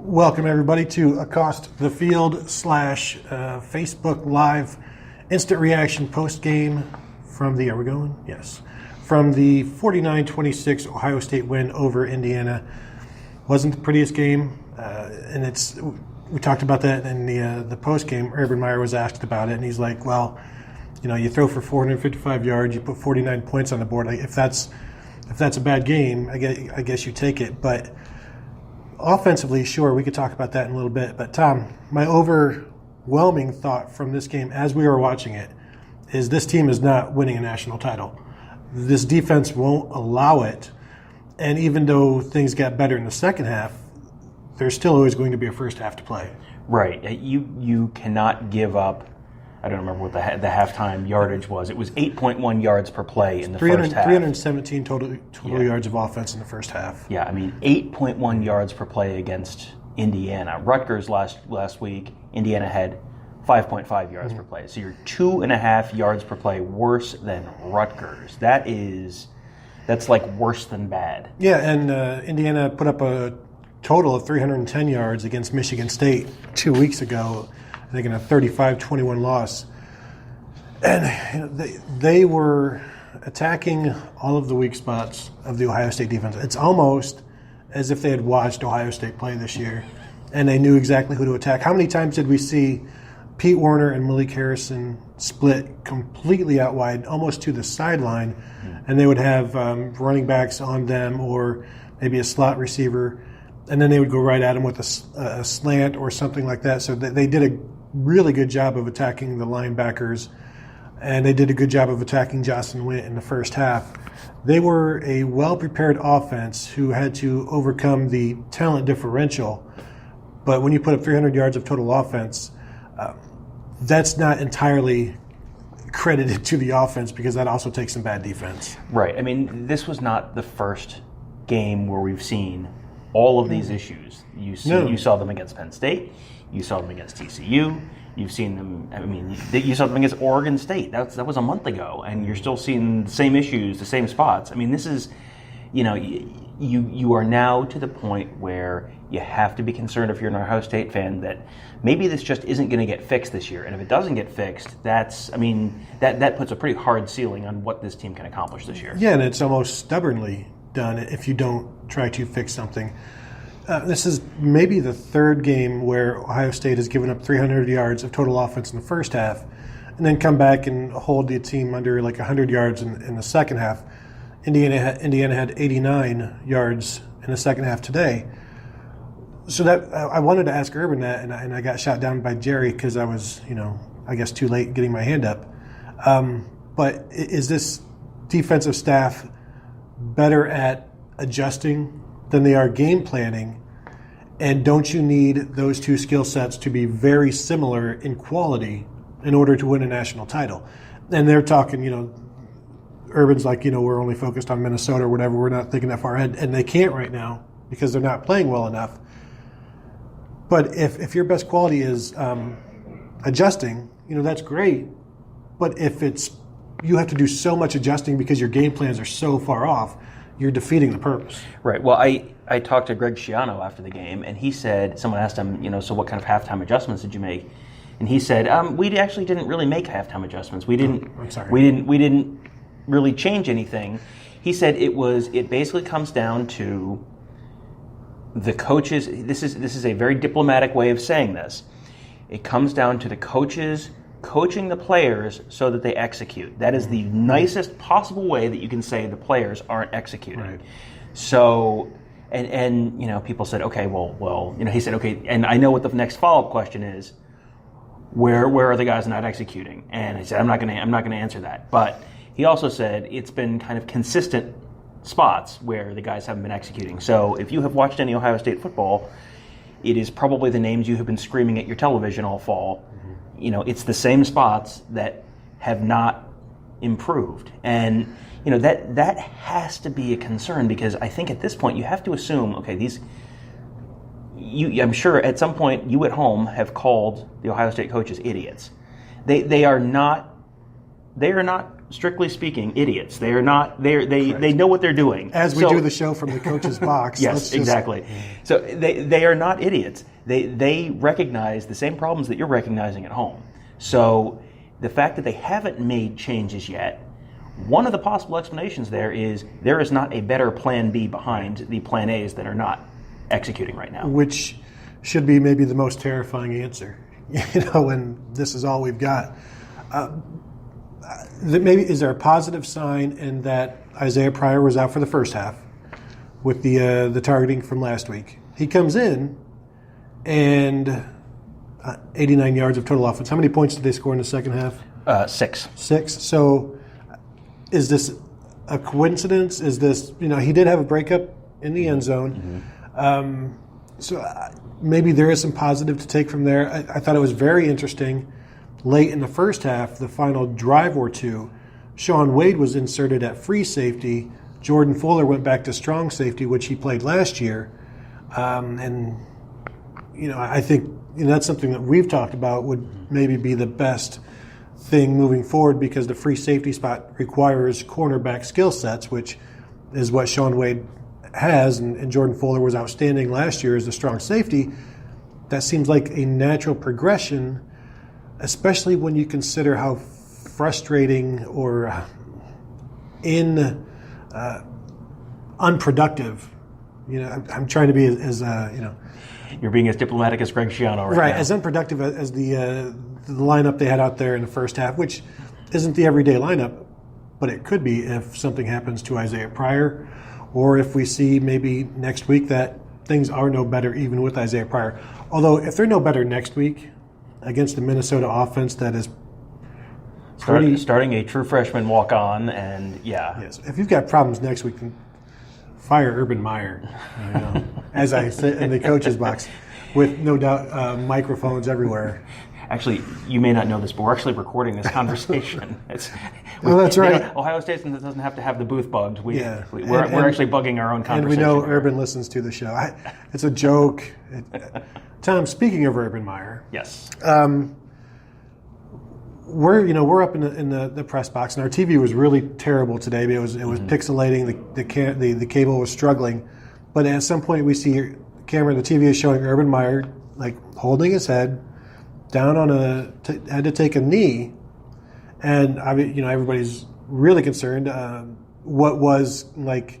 Welcome everybody to Accost the Field / Facebook Live instant reaction post game from the, are we going? Yes. From the 49-26 Ohio State win over Indiana. Wasn't the prettiest game, and we talked about that in the post game. Urban Meyer was asked about it, and he's like, well, you know, you throw for 455 yards, you put 49 points on the board. Like, if that's a bad game, I guess you take it. But offensively, sure, we could talk about that in a little bit. But Tom, my overwhelming thought from this game as we were watching it is this team is not winning a national title. This defense won't allow it. And even though things got better in the second half, there's still always going to be a first half to play. Right. You cannot give up. I don't remember what the halftime yardage was. It was 8.1 yards per play in the first half. 317 total yards of offense in the first half. Yeah, I mean, 8.1 yards per play against Indiana. Rutgers last week, Indiana had 5.5 yards per play. So you're 2.5 yards per play worse than Rutgers. That's like worse than bad. Yeah, and Indiana put up a total of 310 yards against Michigan State 2 weeks ago, I think in a 35-21 loss. And they were attacking all of the weak spots of the Ohio State defense. It's almost as if they had watched Ohio State play this year, and they knew exactly who to attack. How many times did we see Pete Werner and Malik Harrison split completely out wide, almost to the sideline, and they would have running backs on them or maybe a slot receiver, and then they would go right at him with a slant or something like that. So they did a really good job of attacking the linebackers, and they did a good job of attacking Jocelyn Wint in the first half. They were a well-prepared offense who had to overcome the talent differential, but when you put up 300 yards of total offense, that's not entirely credited to the offense because that also takes some bad defense. Right. I mean, this was not the first game where we've seen all of these issues. You saw them against Penn State. You saw them against TCU. You've seen them. I mean, you saw them against Oregon State. That was a month ago, and you're still seeing the same issues, the same spots. I mean, this is, you are now to the point where you have to be concerned if you're an Ohio State fan that maybe this just isn't going to get fixed this year. And if it doesn't get fixed, that puts a pretty hard ceiling on what this team can accomplish this year. Yeah, and it's almost stubbornly done if you don't try to fix something. This is maybe the third game where Ohio State has given up 300 yards of total offense in the first half and then come back and hold the team under like 100 yards in the second half. Indiana had 89 yards in the second half today. So that I wanted to ask Urban that, and I got shot down by Jerry because I was, I guess too late getting my hand up. But is this defensive staff better at adjusting than they are game planning? And don't you need those two skill sets to be very similar in quality in order to win a national title? And they're talking, Urban's like, we're only focused on Minnesota or whatever. We're not thinking that far ahead. And they can't right now because they're not playing well enough. But if your best quality is adjusting, that's great. But if you have to do so much adjusting because your game plans are so far off, you're defeating the purpose. Right. Well, I talked to Greg Schiano after the game, and he said, someone asked him, so what kind of halftime adjustments did you make? And he said, we actually didn't really make halftime adjustments. We didn't really change anything. He said it basically comes down to the coaches. This is a very diplomatic way of saying this. It comes down to the coaches coaching the players so that they execute. That is the nicest possible way that you can say the players aren't executing. Right. So, and people said, okay, well, he said, okay, and I know what the next follow-up question is. Where are the guys not executing? And I said, I'm not going to answer that. But he also said it's been kind of consistent spots where the guys haven't been executing. So if you have watched any Ohio State football, it is probably the names you have been screaming at your television all fall. It's the same spots that have not improved. And, that has to be a concern because I think at this point you have to assume, okay, I'm sure at some point you at home have called the Ohio State coaches idiots. They are not they are not, strictly speaking, idiots. They are not. They know what they're doing. As we do the show from the coach's box. Yes, exactly. So they are not idiots. They recognize the same problems that you're recognizing at home. So the fact that they haven't made changes yet, one of the possible explanations there is not a better plan B behind the plan A's that are not executing right now. Which should be maybe the most terrifying answer, when this is all we've got. Maybe is there a positive sign in that Isaiah Pryor was out for the first half with the targeting from last week? He comes in and 89 yards of total offense. How many points did they score in the second half? 6. 6. So is this a coincidence? Is this, he did have a breakup in the end zone. So maybe there is some positive to take from there. I thought it was very interesting. Late in the first half, the final drive or two, Shaun Wade was inserted at free safety. Jordan Fuller went back to strong safety, which he played last year. And I think that's something that we've talked about would maybe be the best thing moving forward, because the free safety spot requires cornerback skill sets, which is what Shaun Wade has, and Jordan Fuller was outstanding last year as a strong safety. That seems like a natural progression, especially when you consider how frustrating or unproductive. I'm trying to be as You're being as diplomatic as Greg Schiano right now. As unproductive as the lineup they had out there in the first half, which isn't the everyday lineup, but it could be if something happens to Isaiah Pryor, or if we see maybe next week that things are no better even with Isaiah Pryor. Although if they're no better next week against the Minnesota offense that is starting a true freshman walk-on, and yes, if you've got problems next week, then fire Urban Meyer, as I said in the coach's box, with no doubt microphones everywhere. Actually, you may not know this, but we're actually recording this conversation. That's right. Ohio State doesn't have to have the booth bugged. We're actually bugging our own conversation. And we know Urban listens to the show. It's a joke. Tom, speaking of Urban Meyer, yes, we're up in the press box, and our TV was really terrible today. It was pixelating. The cable was struggling, but at some point we see the camera. The TV is showing Urban Meyer holding his head down had to take a knee, and everybody's really concerned. What was the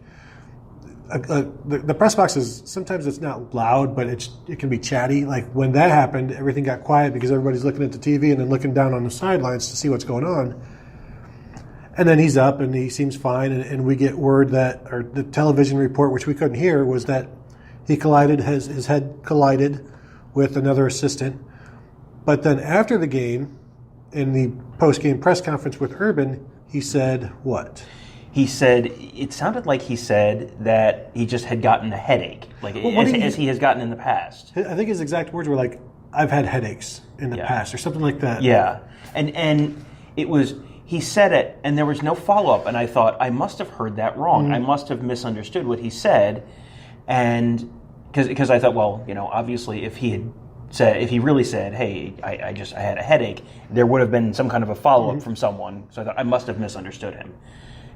press box is sometimes it's not loud, but it can be chatty. When that happened, everything got quiet because everybody's looking at the TV and then looking down on the sidelines to see what's going on. And then he's up and he seems fine, and we get word or the television report, which we couldn't hear, was that he his head collided with another assistant. But then after the game, in the post-game press conference with Urban, he said what? He said, it sounded like he said that he just had gotten a headache, as he has gotten in the past. I think his exact words were I've had headaches in the past, or something like that. Yeah. And it was, he said it, and there was no follow-up, and I thought, I must have heard that wrong. Mm-hmm. I must have misunderstood what he said, and because I thought, obviously if he really said, hey, I had a headache, there would have been some kind of a follow-up from someone, so I thought I must have misunderstood him.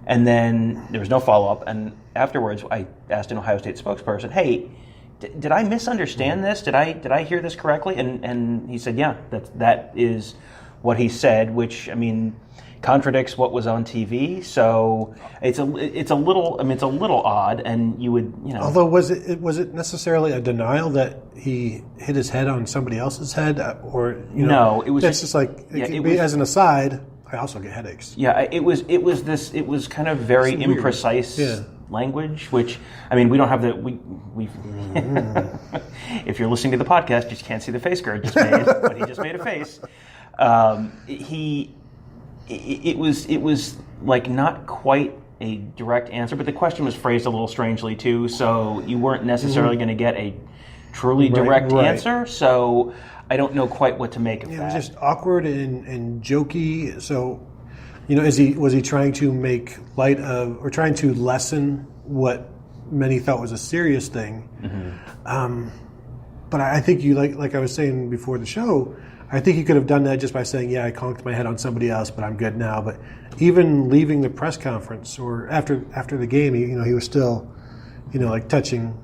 And then there was no follow-up, and afterwards I asked an Ohio State spokesperson, hey, did I misunderstand this? Did I hear this correctly? And he said, yeah, that is what he said, which, contradicts what was on TV. So it's a little odd, and you would, Although was it necessarily a denial that he hit his head on somebody else's head, or No, it was. That's just as an aside. I also get headaches. Yeah, it was kind of very imprecise language, which we don't have we if you're listening to the podcast, you just can't see the face Gerd just made, but he just made a face. It was not quite a direct answer, but the question was phrased a little strangely too, so you weren't necessarily going to get a truly direct answer. So I don't know quite what to make of that. It was just awkward and jokey. So, was he trying to make light of, or trying to lessen what many thought was a serious thing? Mm-hmm. But I think like I was saying before the show, I think he could have done that just by saying, yeah, I conked my head on somebody else, but I'm good now. But even leaving the press conference or after the game, he was still, like touching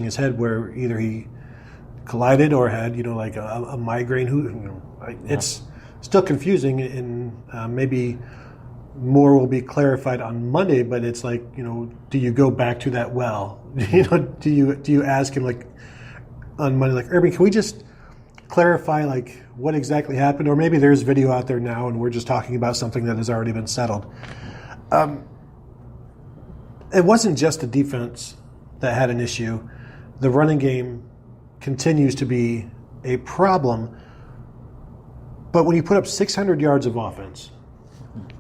his head where either he collided or had, like a migraine. It's still confusing, and maybe more will be clarified on Monday. But it's like, do you go back to that well? Do you ask him like on Monday, like, Urban, can we just clarify like what exactly happened? Or maybe there's video out there now and we're just talking about something that has already been settled. It wasn't just the defense that had an issue. The running game continues to be a problem. But when you put up 600 yards of offense,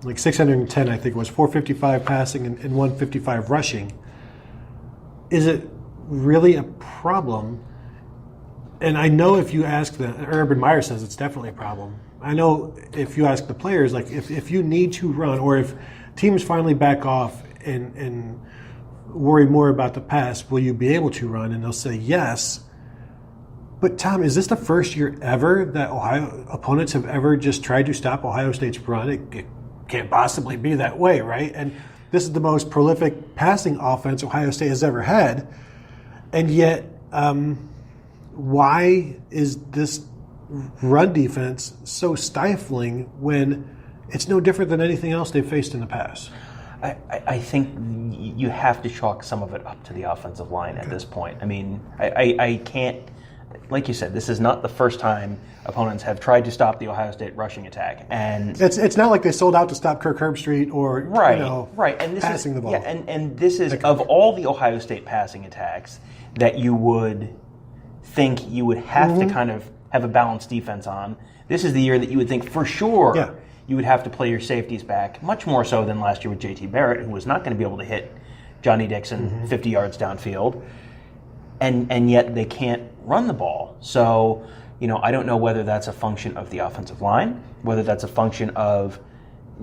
like 610, I think it was 455 passing and 155 rushing, is it really a problem? And I know if you ask Urban Meyer says it's definitely a problem. I know if you ask the players, like if you need to run, or if teams finally back off and worry more about the pass, will you be able to run? And they'll say yes. But Tom, is this the first year ever that Ohio opponents have ever just tried to stop Ohio State's run? It can't possibly be that way, right? And this is the most prolific passing offense Ohio State has ever had. And yet, why is this run defense so stifling when it's no different than anything else they've faced in the past? I think you have to chalk some of it up to the offensive line at this point. I mean, I can't, like you said, this is not the first time opponents have tried to stop the Ohio State rushing attack, and it's not like they sold out to stop Kirk Herbstreit or and this passing the ball. Yeah, and this is of all the Ohio State passing attacks that you would think you would have to kind of have a balanced defense on. This is the year that you would think for sure you would have to play your safeties back, much more so than last year with J.T. Barrett, who was not going to be able to hit Johnny Dixon 50 yards downfield, and yet they can't run the ball. So, I don't know whether that's a function of the offensive line, whether that's a function of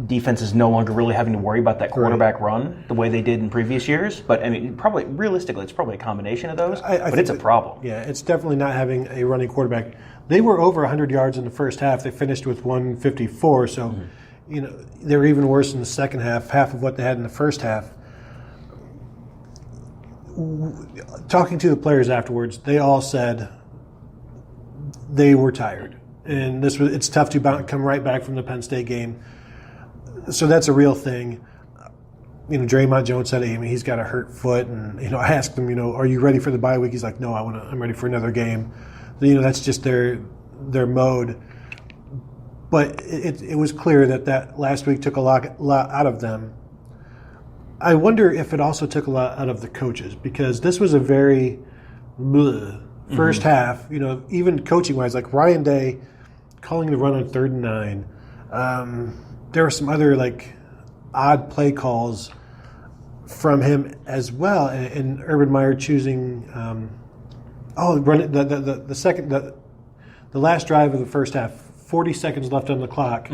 defenses no longer really having to worry about that quarterback run the way they did in previous years. But, I mean, probably realistically, it's probably a combination of those, but it's a problem. Yeah, it's definitely not having a running quarterback. They were over 100 yards in the first half. They finished with 154, so, they were even worse in the second half of what they had in the first half. Talking to the players afterwards, they all said they were tired. And it's tough to come right back from the Penn State game. So that's a real thing. Draymond Jones said, he's got a hurt foot, and I asked him, are you ready for the bye week? He's like, no, I'm ready for another game. That's just their mode. But it was clear that last week took a lot out of them. I wonder if it also took a lot out of the coaches, because this was a very first half. Even coaching wise, like Ryan Day calling the run on 3rd and 9. There were some other odd play calls from him as well, and Urban Meyer choosing the last drive of the first half, 40 seconds left on the clock,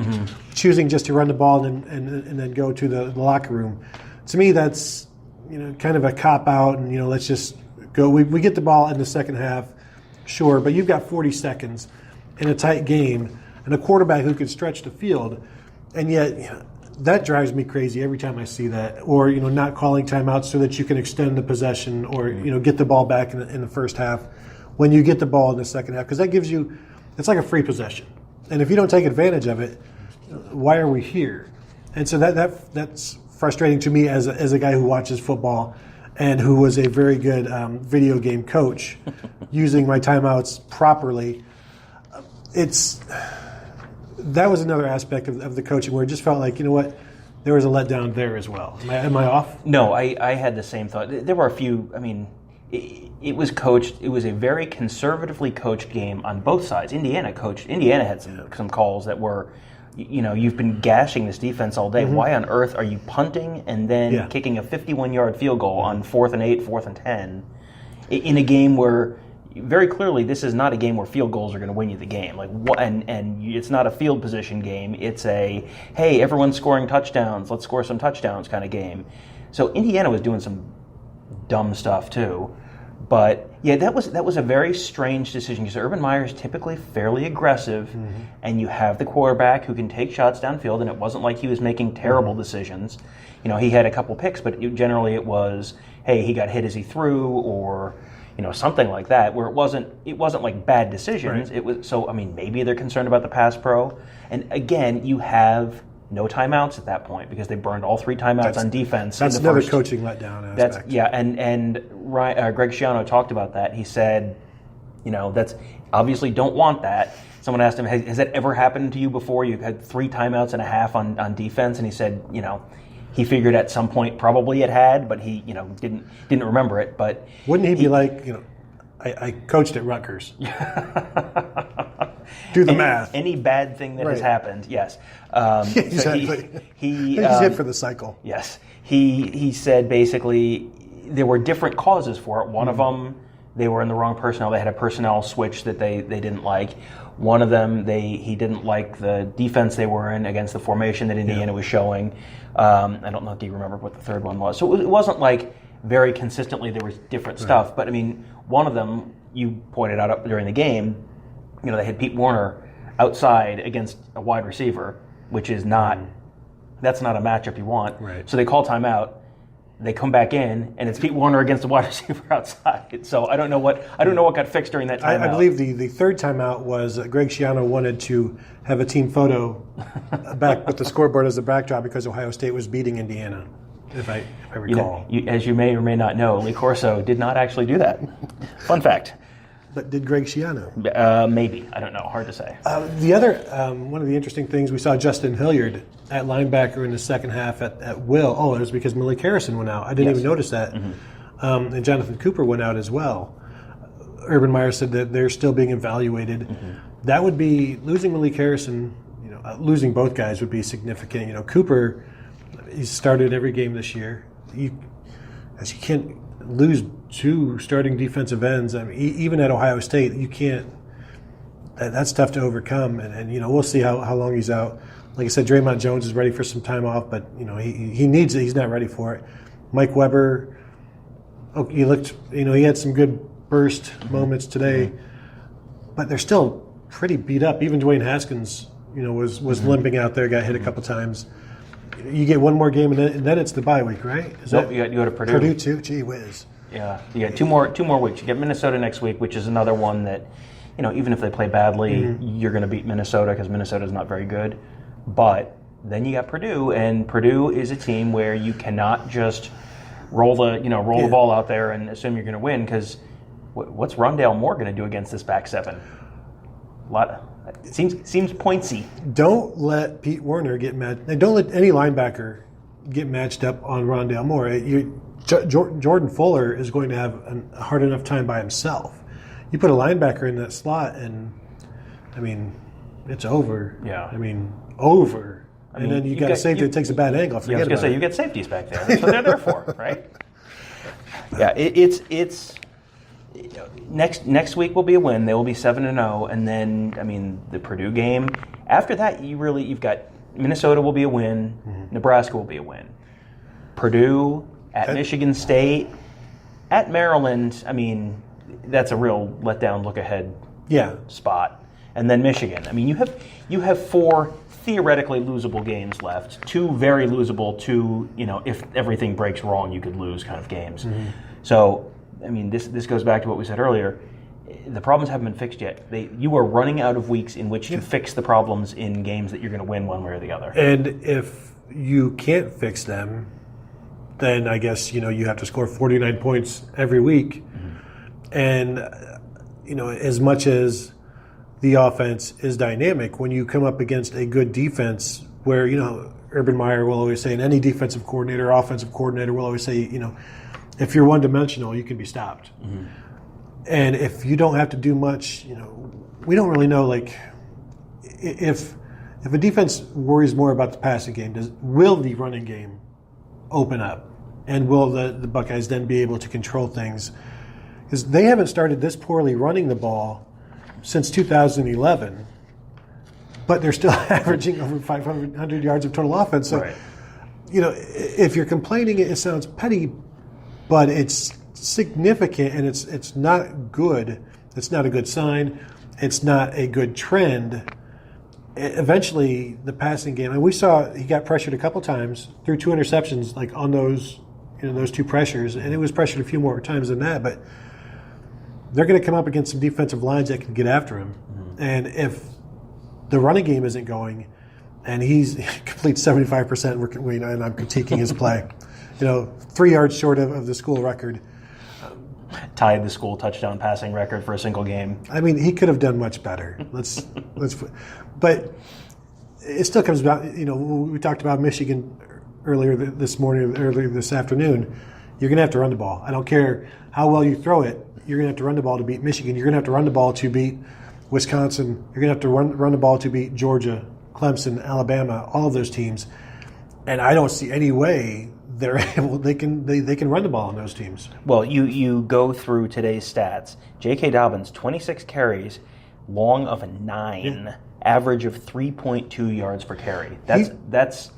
choosing just to run the ball and then go to the locker room. To me, that's kind of a cop out, and let's just go. We get the ball in the second half, sure, but you've got 40 seconds in a tight game and a quarterback who can stretch the field. And yet, that drives me crazy every time I see that. Or, not calling timeouts so that you can extend the possession or, get the ball back in the first half when you get the ball in the second half. Because that gives you, it's like a free possession. And if you don't take advantage of it, why are we here? And so that's frustrating to me as a guy who watches football and who was a very good video game coach using my timeouts properly. That was another aspect of the coaching where it just felt like, there was a letdown there as well. Am I off? No, I had the same thought. There were a few, it was coached, it was a very conservatively coached game on both sides. Indiana had some calls that were, you've been gashing this defense all day. Why on earth are you punting and then kicking a 51-yard field goal on 4th and 8, 4th and 10 in a game where very clearly this is not a game where field goals are going to win you the game. And it's not a field position game. It's a, hey, everyone's scoring touchdowns, let's score some touchdowns kind of game. So Indiana was doing some dumb stuff too. But yeah, that was a very strange decision because Urban Meyer is typically fairly aggressive, and you have the quarterback who can take shots downfield, and it wasn't like he was making terrible decisions. He had a couple picks, but generally it was, hey, he got hit as he threw, or something like that, where it wasn't like bad decisions. Right. It was maybe they're concerned about the pass pro, and again, you have no timeouts at that point because they burned all 3 timeouts on defense. That's in the another first. coaching letdown aspect. And Greg Schiano talked about that. He said, that's obviously don't want that. Someone asked him, has that ever happened to you before? You've had 3 timeouts and a half on defense, and he said, he figured at some point probably it had, but he didn't remember it. But wouldn't he be like, I coached at Rutgers. Do the math. Any bad thing that has happened, yes. Exactly. So he's hit for the cycle. Yes. He said basically there were different causes for it. One of them, they were in the wrong personnel. They had a personnel switch that they didn't like. One of them, he didn't like the defense they were in against the formation that Indiana was showing. I don't know if you remember what the third one was. So it wasn't like very consistently there was different stuff. But one of them, you pointed out up during the game, they had Pete Warner outside against a wide receiver, which is that's not a matchup you want. Right. So they call timeout. They come back in, and it's Pete Warner against a wide receiver outside. So I don't know what got fixed during that timeout. I believe the third timeout was Greg Schiano wanted to have a team photo back with the scoreboard as a backdrop because Ohio State was beating Indiana, if I recall. As you may or may not know, Lee Corso did not actually do that. Fun fact. But did Greg Schiano? Maybe. I don't know. Hard to say. The other, one of the interesting things, we saw Justin Hilliard at linebacker in the second half at will. Oh, it was because Malik Harrison went out. I didn't even notice that. And Jonathan Cooper went out as well. Urban Meyer said that they're still being evaluated. That would be, losing Malik Harrison, losing both guys would be significant. Cooper, he's started every game this year. You can't lose 2 starting defensive ends. Even at Ohio State, you can't. That's tough to overcome, and we'll see how long he's out. Like I said, Draymond Jones is ready for some time off, but he needs it. He's not ready for it. Mike Weber, he looked. He had some good burst moments today, but they're still pretty beat up. Even Dwayne Haskins, was limping out there, got hit a couple times. You get one more game, and then it's the bye week, right? You go to Purdue. Purdue too. Gee whiz. Yeah, you got two more weeks. You get Minnesota next week, which is another one that, even if they play badly, you're going to beat Minnesota because Minnesota is not very good. But then you got Purdue, and Purdue is a team where you cannot just roll the ball out there and assume you're going to win, because what's Rondale Moore going to do against this back seven? It seems pointsy. Don't let Pete Warner get mad. And don't let any linebacker get matched up on Rondale Moore. Jordan Fuller is going to have a hard enough time by himself. You put a linebacker in that slot, and it's over. Yeah. Over. And then you got a safety that takes a bad angle. I was going to say, you get safeties back there. That's what they're there for, right? Yeah, it's next week will be a win. They will be 7-0, and then the Purdue game. After that, you've got Minnesota will be a win, Nebraska will be a win, Purdue at Michigan State, at Maryland. That's a real letdown, look ahead spot, and then Michigan. You have 4 theoretically losable games left, 2 very losable, 2 if everything breaks wrong you could lose kind of games. So. This goes back to what we said earlier. The problems haven't been fixed yet. You are running out of weeks in which to fix the problems in games that you're going to win one way or the other. And if you can't fix them, then I guess you have to score 49 points every week. And as much as the offense is dynamic, when you come up against a good defense, where Urban Meyer will always say, and any defensive coordinator, offensive coordinator will always say, if you're one-dimensional, you can be stopped. And if you don't have to do much, we don't really know, if a defense worries more about the passing game, will the running game open up? And will the Buckeyes then be able to control things? Because they haven't started this poorly running the ball since 2011, but they're still averaging over 500 yards of total offense. So, if you're complaining, it sounds petty, but it's significant, and it's not good. It's not a good sign. It's not a good trend. Eventually, the passing game, and we saw he got pressured a couple times, threw 2 interceptions like on those two pressures, and it was pressured a few more times than that. But they're going to come up against some defensive lines that can get after him, and if the running game isn't going, and he completes 75%, and I'm critiquing his play, 3 yards short of the school record. Tied the school touchdown passing record for a single game. I mean, he could have done much better. But it still comes back. We talked about Michigan earlier this afternoon. You're going to have to run the ball. I don't care how well you throw it. You're going to have to run the ball to beat Michigan. You're going to have to run the ball to beat Wisconsin. You're going to have to run the ball to beat Georgia, Clemson, Alabama, all of those teams. And I don't see any way they can run the ball on those teams. Well, you go through today's stats. J.K. Dobbins, 26 carries, long of a 9, average of 3.2 yards per carry. That's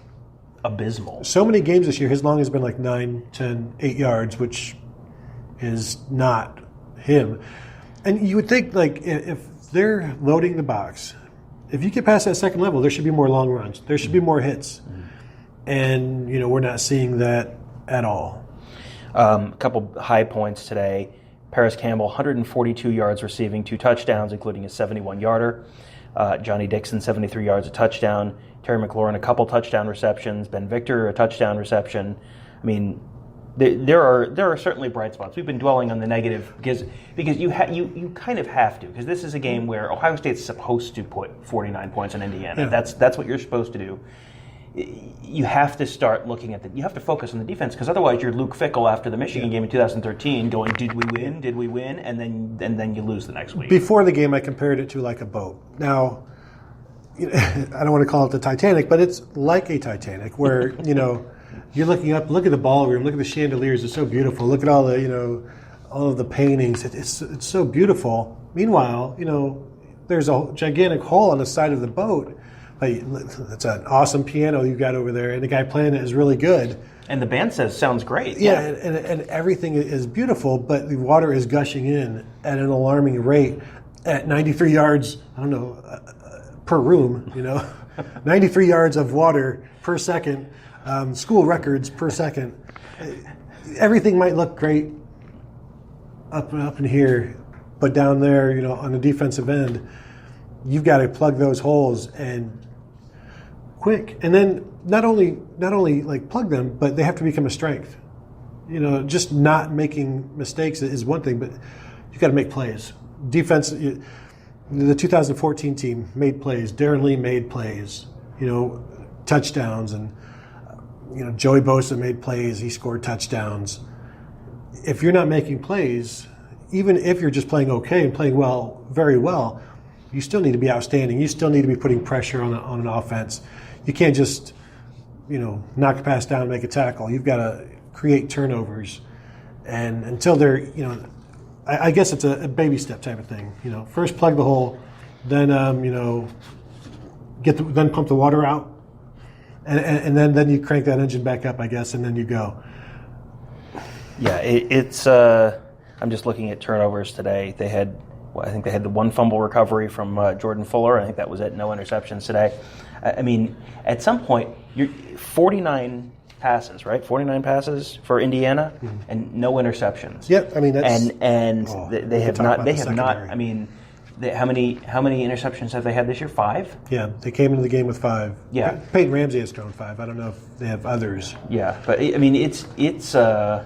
abysmal. So many games this year, his long has been like 9, 10, 8 yards, which is not him. And you would think, like, if they're loading the box, if you get past that second level, there should be more long runs. There should be more hits. And, we're not seeing that at all. A couple high points today. Paris Campbell, 142 yards receiving, 2 touchdowns, including a 71-yarder. Johnny Dixon, 73 yards, a touchdown. Terry McLaurin, a couple touchdown receptions. Ben Victor, a touchdown reception. I mean, there are certainly bright spots. We've been dwelling on the negative because you kind of have to, because this is a game where Ohio State's supposed to put 49 points on Indiana. Yeah. That's what you're supposed to do. You have to start looking at you have to focus on the defense, because otherwise you're Luke Fickell after the Michigan game in 2013 going, did we win, and then you lose the next week. Before the game, I compared it to like a boat. Now, I don't want to call it the Titanic, but it's like a Titanic where, you're looking up, look at the ballroom, look at the chandeliers, it's so beautiful. Look at all the, all of the paintings. It's so beautiful. Meanwhile, there's a gigantic hole on the side of the boat. It's an awesome piano you've got over there, and the guy playing it is really good. And the band sounds great. Yeah, and everything is beautiful, but the water is gushing in at an alarming rate at 93 yards, per room, 93 yards of water per second, school records per second. Everything might look great up in here, but down there, on the defensive end, you've got to plug those holes and quick. And then not only like plug them, but they have to become a strength. Just not making mistakes is one thing, but you've got to make plays. Defense, the 2014 team made plays. Darren Lee made plays, touchdowns. And, Joey Bosa made plays. He scored touchdowns. If you're not making plays, even if you're just playing okay and playing well, very well, you still need to be outstanding. You still need to be putting pressure on an offense. You can't just, knock a pass down and make a tackle. You've got to create turnovers. And until they're, I guess it's a baby step type of thing. First plug the hole, then, then pump the water out. And then you crank that engine back up, I guess, and then you go. Yeah, it's I'm just looking at turnovers today. I think they had the 1 fumble recovery from Jordan Fuller. I think that was it. No interceptions today. I mean, at some point, you're 49 passes, right? 49 passes for Indiana, and no interceptions. Yep. I mean, that's they have not. They have not. I mean, how many interceptions have they had this year? 5. Yeah, they came into the game with 5. Yeah, Peyton Ramsey has thrown 5. I don't know if they have others. Yeah, but I mean, it's. I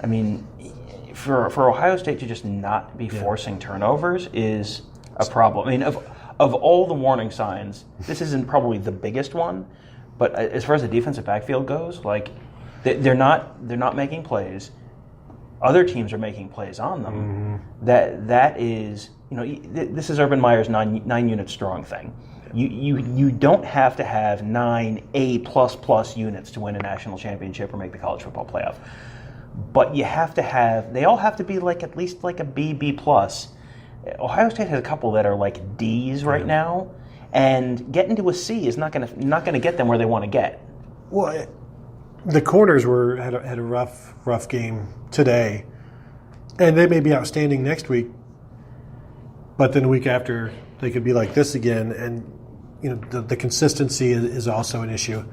mean, for Ohio State to just not be forcing turnovers is a problem. I mean, of all the warning signs, this isn't probably the biggest one, but as far as the defensive backfield goes, like they're not making plays. Other teams are making plays on them. That is, this is Urban Meyer's 9 unit strong thing. You don't have to have 9 A++ units to win a national championship or make the college football playoff. But you have to have, they all have to be like at least like a B+. Ohio State has a couple that are like D's right now, and getting to a C is not going to get them where they want to get. Well, The corners had a rough game today, and they may be outstanding next week. But then a week after, they could be like this again, and the consistency is also an issue.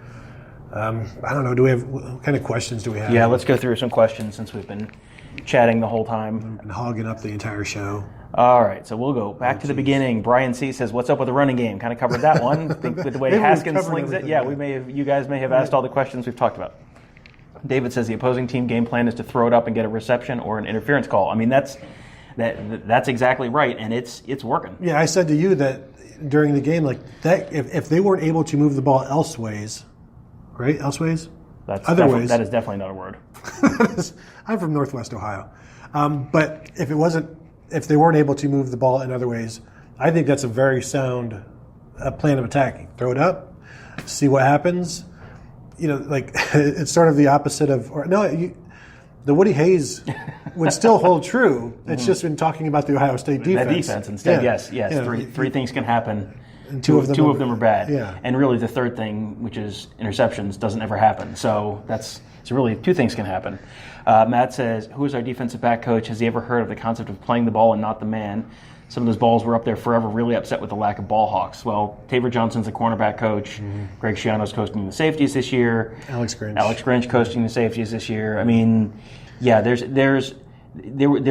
I don't know. What kind of questions do we have? Yeah, let's go through some questions since we've been chatting the whole time and hogging up the entire show. All right, so we'll go back to the beginning. Brian C says, "What's up with the running game?" Kind of covered that one. I think with the way Haskins slings it. Yeah, you guys may have asked all the questions we've talked about. David says the opposing team game plan is to throw it up and get a reception or an interference call. I mean, that's exactly right, and it's working. Yeah, I said to you that during the game, like that, if they weren't able to move the ball elseways, right? Elseways? That is definitely not a word. I'm from Northwest Ohio. But if they weren't able to move the ball in other ways, I think that's a very sound plan of attack. Throw it up, see what happens. It's sort of the opposite of, the Woody Hayes would still hold true. It's just been talking about the Ohio State defense. The defense instead, yes. Three things can happen. And two of them are bad. Yeah. And really the third thing, which is interceptions, doesn't ever happen. So it's really two things can happen. Matt says, who is our defensive back coach? Has he ever heard of the concept of playing the ball and not the man? Some of those balls were up there forever, really upset with the lack of ball hawks. Well, Taver Johnson's the cornerback coach. Mm-hmm. Greg Schiano's coaching the safeties this year. Alex Grinch coaching the safeties this year. I mean, yeah, there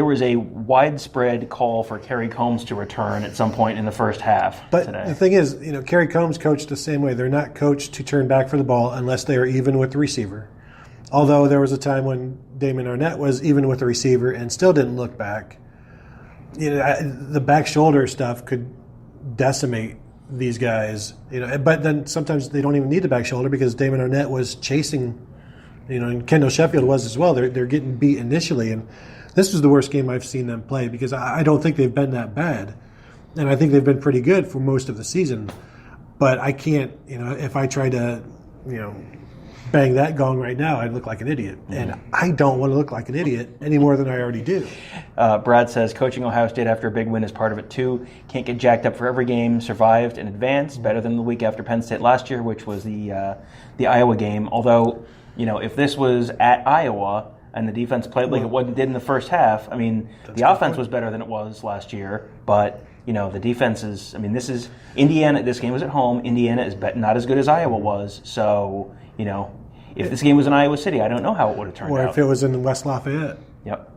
was a widespread call for Kerry Combs to return at some point in the first half but today. The thing is, Kerry Combs coached the same way. They're not coached to turn back for the ball unless they are even with the receiver. Although there was a time when Damon Arnett was even with the receiver and still didn't look back. The back shoulder stuff could decimate these guys. But then sometimes they don't even need the back shoulder because Damon Arnett was chasing, and Kendall Sheffield was as well. They're getting beat initially, and this was the worst game I've seen them play because I don't think they've been that bad, and I think they've been pretty good for most of the season. But I can't, if I try to, bang that gong right now, I'd look like an idiot. And I don't want to look like an idiot any more than I already do. Brad says, coaching Ohio State after a big win is part of it too. Can't get jacked up for every game. Survived and advanced. Better than the week after Penn State last year, which was the Iowa game. Although, if this was at Iowa and the defense played like it did in the first half, I mean, the offense was better than it was last year. But, the defense is, this is Indiana. This game was at home. Indiana is not as good as Iowa was. So, if this game was in Iowa City, I don't know how it would have turned out. Or if it was in West Lafayette. Yep.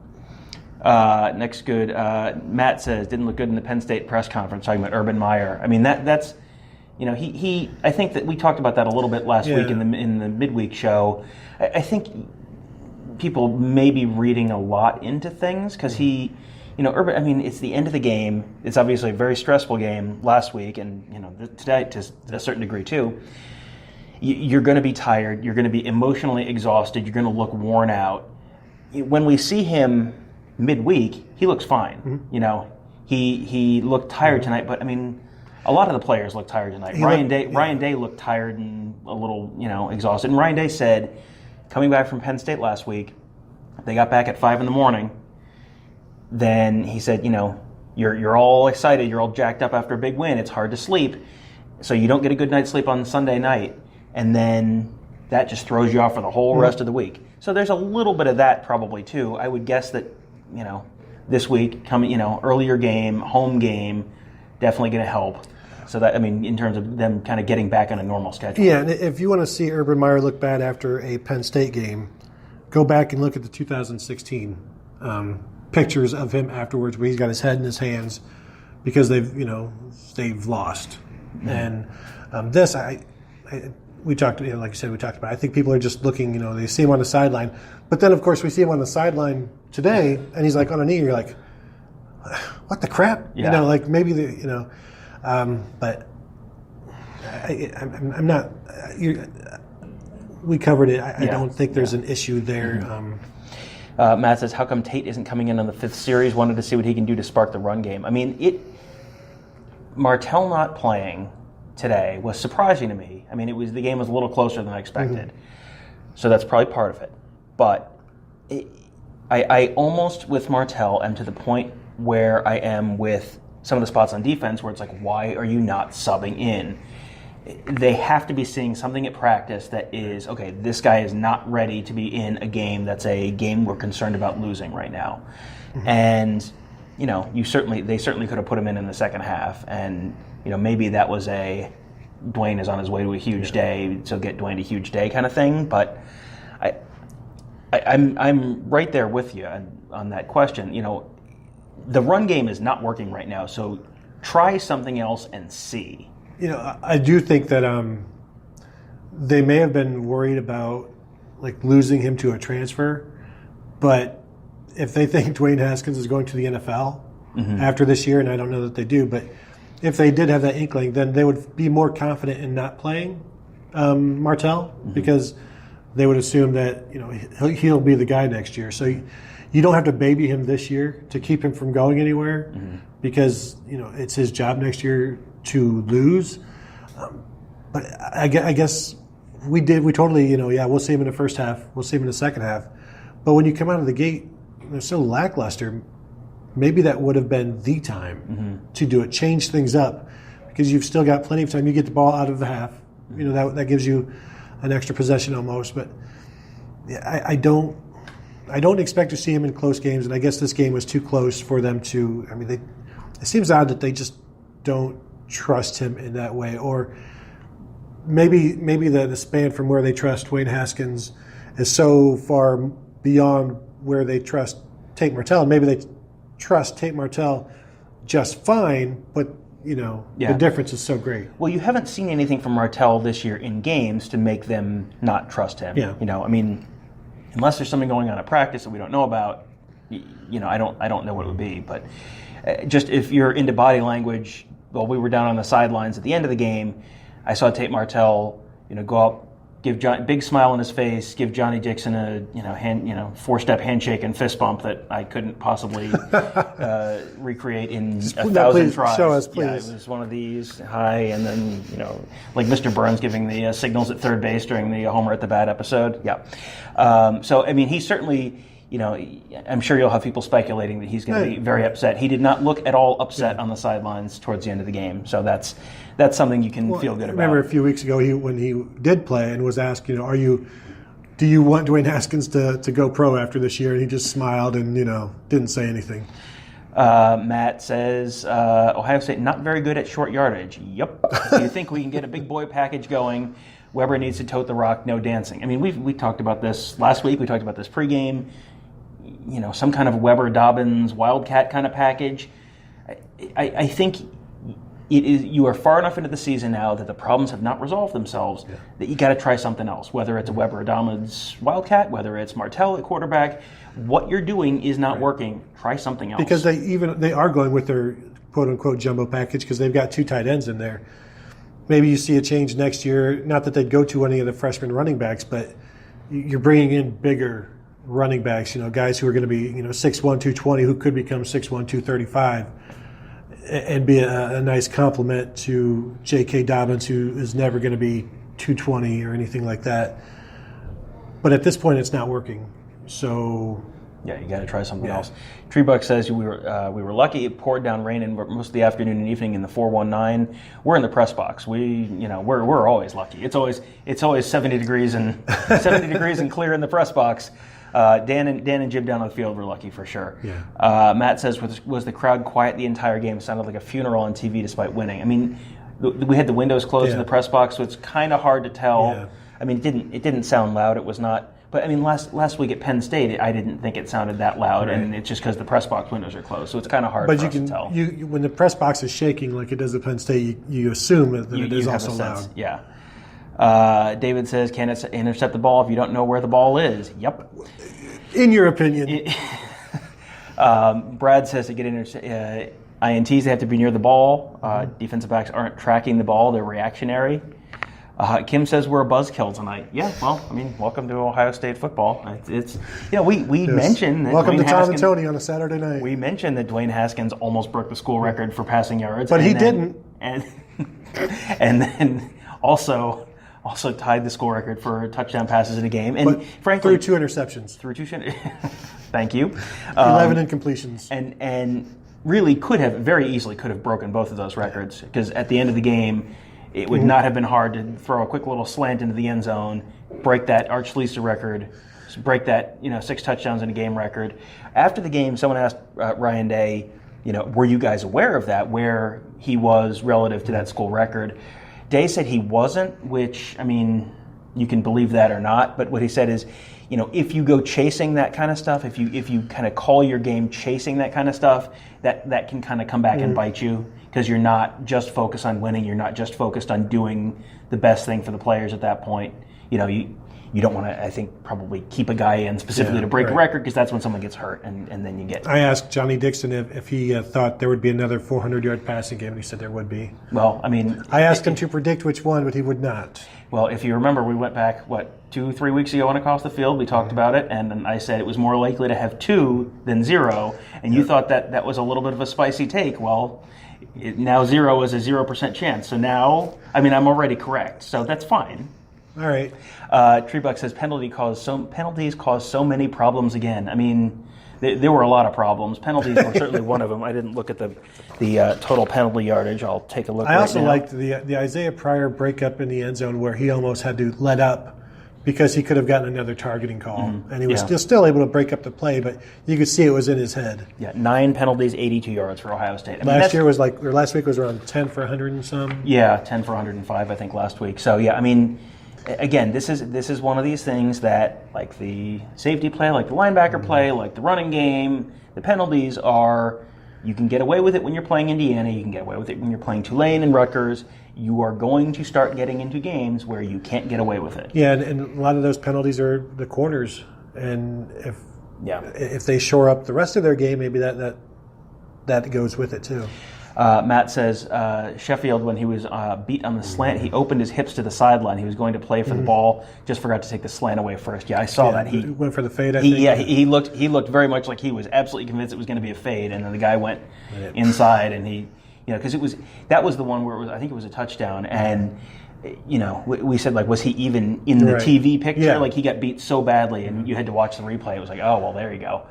Next good. Matt says, didn't look good in the Penn State press conference talking about Urban Meyer. I mean, that's, he I think that we talked about that a little bit last week in the midweek show. I think people may be reading a lot into things because Urban, it's the end of the game. It's obviously a very stressful game last week and, today to a certain degree too. You're going to be tired. You're going to be emotionally exhausted. You're going to look worn out. When we see him midweek, he looks fine. Mm-hmm. He looked tired tonight, but a lot of the players looked tired tonight. Ryan Day looked tired and a little, exhausted. And Ryan Day said, coming back from Penn State last week, they got back at 5 a.m. Then he said, you're all excited, you're all jacked up after a big win. It's hard to sleep, so you don't get a good night's sleep on Sunday night. And then that just throws you off for the whole rest of the week. So there's a little bit of that probably too. I would guess that, this week, earlier game, home game, definitely going to help. So that, in terms of them kind of getting back on a normal schedule. Yeah, and if you want to see Urban Meyer look bad after a Penn State game, go back and look at the 2016 pictures of him afterwards where he's got his head in his hands because they've lost. Mm-hmm. And we talked, like you said, about. I think people are just looking. They see him on the sideline, but then of course we see him on the sideline today, and he's like on a knee. And you're like, what the crap? Yeah. Maybe but I'm not. We covered it. I don't think there's an issue there. Mm-hmm. Matt says, how come Tate isn't coming in on the 5th series? Wanted to see what he can do to spark the run game. Martell not playing today was surprising to me. The game was a little closer than I expected. Mm-hmm. So that's probably part of it. But I almost, with Martell, am to the point where I am with some of the spots on defense where it's like, why are you not subbing in? they have to be seeing something at practice that is, okay, this guy is not ready to be in a game that's a game we're concerned about losing right now. Mm-hmm. And, they certainly could have put him in the second half. And, maybe that was Dwayne is on his way to a huge day, so get Dwayne a huge day kind of thing. But I'm right there with you on that question. The run game is not working right now, so try something else and see. I do think that they may have been worried about losing him to a transfer, but if they think Dwayne Haskins is going to the NFL after this year, and I don't know that they do, but if they did have that inkling, then they would be more confident in not playing Martell because they would assume that he'll be the guy next year. So you don't have to baby him this year to keep him from going anywhere because it's his job next year to lose. But I guess we totally we'll see him in the first half, we'll see him in the second half. But when you come out of the gate, they're so lackluster. Maybe that would have been the time to do it, change things up, because you've still got plenty of time. You get the ball out of the half, that gives you an extra possession almost. But I don't expect to see him in close games, and I guess this game was too close for them to. It seems odd that they just don't trust him in that way, or maybe the span from where they trust Dwayne Haskins is so far beyond where they trust Tate Martell. And maybe they trust Tate Martell just fine, but the difference is so great. Well, you haven't seen anything from Martell this year in games to make them not trust him. Yeah. Unless there's something going on at practice that we don't know about, I don't know what it would be. But just if you're into body language, while we were down on the sidelines at the end of the game, I saw Tate Martell, go up, give John big smile on his face, give Johnny Dixon a four-step handshake and fist bump that I couldn't possibly recreate in 1,000 tries. Show us, please. Yeah, it was one of these, hi, and then like Mr. Burns giving the signals at third base during the Homer at the Bat episode. Yeah. He's certainly. I'm sure you'll have people speculating that he's going to be very upset. He did not look at all upset on the sidelines towards the end of the game, so that's something you can feel good about. I remember a few weeks ago when he did play and was asked, do you want Dwayne Haskins to go pro after this year? And he just smiled and didn't say anything. Matt says Ohio State not very good at short yardage. Yep. Do you think we can get a big boy package going? Weber needs to tote the rock, no dancing. We talked about this last week. We talked about this pregame. Some kind of Weber Dobbins Wildcat kind of package. I think it is. You are far enough into the season now that the problems have not resolved themselves. Yeah. That you got to try something else. Whether it's a Weber Dobbins Wildcat, whether it's Martell at quarterback, what you're doing is not working. Try something else. Because they are going with their quote unquote jumbo package because they've got two tight ends in there. Maybe you see a change next year. Not that they'd go to any of the freshman running backs, but you're bringing in bigger running backs, guys who are going to be, 6'1", 220, who could become 6'1", 235, and be a nice complement to J.K. Dobbins, who is never going to be 220 or anything like that. But at this point, it's not working. So yeah, you got to try something else. Treebuck says we were lucky. It poured down rain in most of the afternoon and evening in the 419. We're in the press box. We're always lucky. It's always 70 degrees and 70 degrees and clear in the press box. Dan and Jim down on the field were lucky for sure. Yeah. Matt says was the crowd quiet the entire game? Sounded like a funeral on TV despite winning. We had the windows closed in the press box, so it's kind of hard to tell. Yeah. It didn't sound loud. It was not. But last week at Penn State, I didn't think it sounded that loud, and it's just because the press box windows are closed, so it's kind of hard for us to tell. When the press box is shaking like it does at Penn State, you assume that it is also loud. Yeah. David says, can it intercept the ball if you don't know where the ball is? Yep. In your opinion. Brad says to get INTs, they have to be near the ball. Defensive backs aren't tracking the ball; they're reactionary. Kim says we're a buzzkill tonight. Yeah, well, welcome to Ohio State football. We mentioned that welcome Dwayne to Tom Haskins, and Tony on a Saturday night. We mentioned that Dwayne Haskins almost broke the school record for passing yards, but he didn't. And then also tied the school record for touchdown passes in a game, and frankly threw two interceptions. Thank you. 11 incompletions, and really very easily could have broken both of those records because at the end of the game. it would not have been hard to throw a quick little slant into the end zone, break that Art Schlichter record, break that 6 touchdowns in a game record. After the game, someone asked Ryan Day, were you guys aware of that, where he was relative to that school record? Day said he wasn't, which, I mean, you can believe that or not, but what he said is, if you go chasing that kind of stuff, if you kind of call your game chasing that kind of stuff, that can kind of come back and bite you, because you're not just focused on winning, you're not just focused on doing the best thing for the players at that point. You don't want to, I think, probably keep a guy in specifically to break a record, because that's when someone gets hurt, and then you get... I asked Johnny Dixon if he thought there would be another 400-yard passing game, and he said there would be. Well, I mean... I asked him to predict which one, but he would not. Well, if you remember, we went back, 2-3 weeks ago on Accost the Field, we talked about it, and then I said it was more likely to have 2 than 0, and you thought that was a little bit of a spicy take. Well, now 0 is a 0% chance, so now, I mean, I'm already correct, so that's fine. All right. Treebuck says penalties cause so many problems again. I mean, there were a lot of problems. Penalties were certainly one of them. I didn't look at the total penalty yardage. I'll take a look. I also liked the Isaiah Pryor breakup in the end zone, where he almost had to let up because he could have gotten another targeting call, and he was still able to break up the play, but you could see it was in his head. Yeah, 9 penalties, 82 yards for Ohio State. Last week was around 10 for 100 and some. Yeah, 10 for 105, I think, last week. So yeah, I mean. Again, this is one of these things that, like the safety play, like the linebacker play, like the running game, the penalties are, you can get away with it when you're playing Indiana, you can get away with it when you're playing Tulane and Rutgers. You are going to start getting into games where you can't get away with it. Yeah, and a lot of those penalties are the corners, and if they shore up the rest of their game, maybe that goes with it too. Matt says Sheffield, when he was beat on the slant, he opened his hips to the sideline. He was going to play for the ball, just forgot to take the slant away first. Yeah, I saw that. He went for the fade, I think. Yeah, he looked very much like he was absolutely convinced it was going to be a fade, and then the guy went inside, and he, because that was the one where I think it was a touchdown, and we said, like, was he even in the TV picture? Yeah. Like, he got beat so badly, and you had to watch the replay. It was like, oh, well, there you go.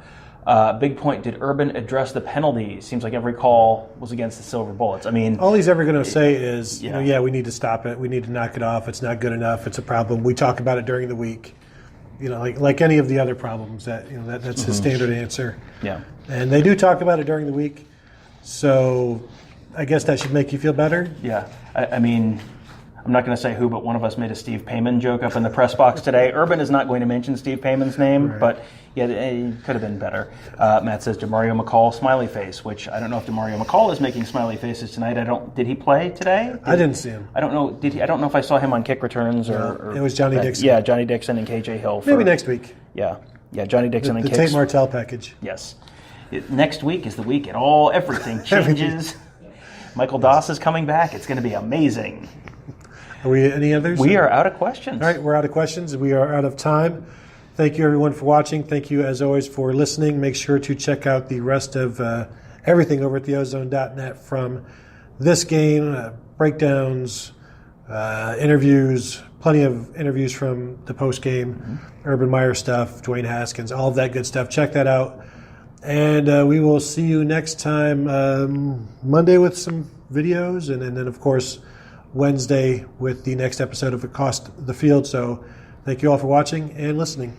Big point. Did Urban address the penalties? Seems like every call was against the Silver Bullets. I mean, all he's ever going to say is, we need to stop it. We need to knock it off. It's not good enough. It's a problem. We talk about it during the week. Like any of the other problems that's his standard answer. Yeah. And they do talk about it during the week. So I guess that should make you feel better. Yeah. I mean, I'm not going to say who, but one of us made a Steve Payman joke up in the press box today. Urban is not going to mention Steve Payman's name, but yeah, it could have been better. Matt says Demario McCall smiley face, which I don't know if Demario McCall is making smiley faces tonight. Did he play today? I didn't see him. I don't know. Did he? I don't know if I saw him on kick returns or it was Johnny Dixon. Yeah, Johnny Dixon and KJ Hill. Maybe next week. Yeah, Johnny Dixon and the Tate Martell package. Yes. Next week is the week everything changes. Michael Doss is coming back. It's going to be amazing. Are we any others? We are out of questions. All right, we're out of questions. We are out of time. Thank you, everyone, for watching. Thank you, as always, for listening. Make sure to check out the rest of everything over at theozone.net from this game, breakdowns, interviews, plenty of interviews from the post-game, Urban Meyer stuff, Dwayne Haskins, all of that good stuff. Check that out. And we will see you next time, Monday with some videos, and then, of course, Wednesday with the next episode of Accost the Field. So thank you all for watching and listening.